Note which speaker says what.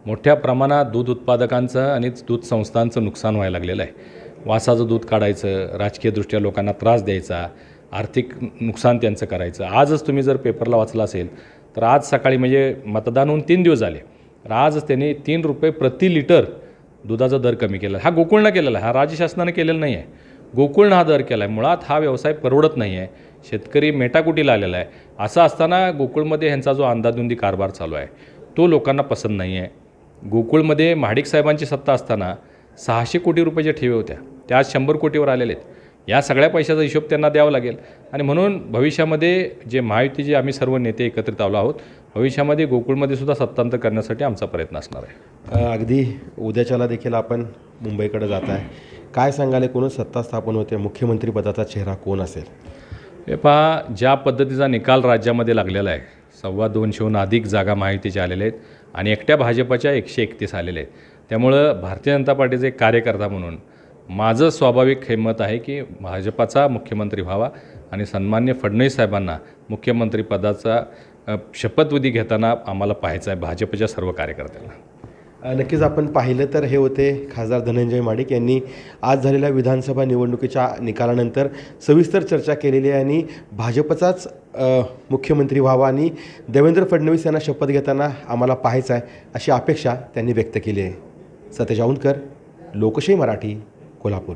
Speaker 1: मोठ्या प्रमाणात दूध उत्पादकांचं आणि दूध संस्थांचं नुकसान व्हायला लागलेलं आहे. वासाचं दूध काढायचं, राजकीयदृष्ट्या लोकांना त्रास द्यायचा, आर्थिक नुकसान त्यांचं करायचं. आजच तुम्ही जर पेपरला वाचला असेल तर आज सकाळी म्हणजे मतदान होऊन 3 दिवस झाले, तर आजच त्यांनी ₹3 प्रति लिटर दुधाचा दर कमी केला. हा गोकुळनं केलेला आहे, हा राज्य शासनानं केलेला नाही आहे. गोकुळनं हा दर केला आहे. मुळात हा व्यवसाय परवडत नाही आहे. शेतकरी मेटाकुटीला आलेला आहे. असं असताना गोकुळमध्ये ह्यांचा जो अंदाधुंदी कारभार चालू आहे तो लोकांना पसंत नाही आहे. गोकुळमध्ये महाडिक साहेबांची सत्ता असताना 600 कोटी रुपयाच्या ठेवी होत्या, त्या आज 100 कोटीवर आलेले आहेत. या सगळ्या पैशाचा हिशोब त्यांना द्यावा लागेल आणि म्हणून भविष्यामध्ये जे महायुतीचे आम्ही सर्व नेते एकत्रित आलो आहोत, भविष्यामध्ये गोकुळमध्ये सुद्धा सत्तांतर करण्यासाठी आमचा प्रयत्न असणार आहे.
Speaker 2: अगदी उद्याच्याला देखील आपण मुंबईकडे जात आहे, काय सांगाल एकूणच सत्ता स्थापन होते, मुख्यमंत्रीपदाचा चेहरा कोण असेल?
Speaker 1: हे पहा, ज्या पद्धतीचा निकाल राज्यामध्ये लागलेला आहे, 225हून अधिक जागा महायुतीच्या आलेल्या आहेत आणि एकट्या भाजपच्या 131 आलेले आहेत. त्यामुळं भारतीय जनता पार्टीचे एक कार्यकर्ता म्हणून माझं स्वाभाविक हे मत आहे की भाजपाचा मुख्यमंत्री व्हावा आणि सन्मान्य फडणवीस साहेबांना मुख्यमंत्रीपदाचा शपथविधी घेताना आम्हाला पाहायचं आहे भाजपच्या सर्व कार्यकर्त्यांना.
Speaker 2: नक्कीच आपण पाहिलं तर हे होते खासदार धनंजय महाडिक यांनी आज झालेल्या विधानसभा निवडणुकीच्या निकालानंतर सविस्तर चर्चा केलेली आहे आणि भाजपचाच मुख्यमंत्री व्हावा आणि देवेंद्र फडणवीस यांना शपथ घेताना आम्हाला पाहायचं आहे अशी अपेक्षा त्यांनी व्यक्त केली आहे. सतेज औंधकर, लोकशाही मराठी, कोल्हापूर.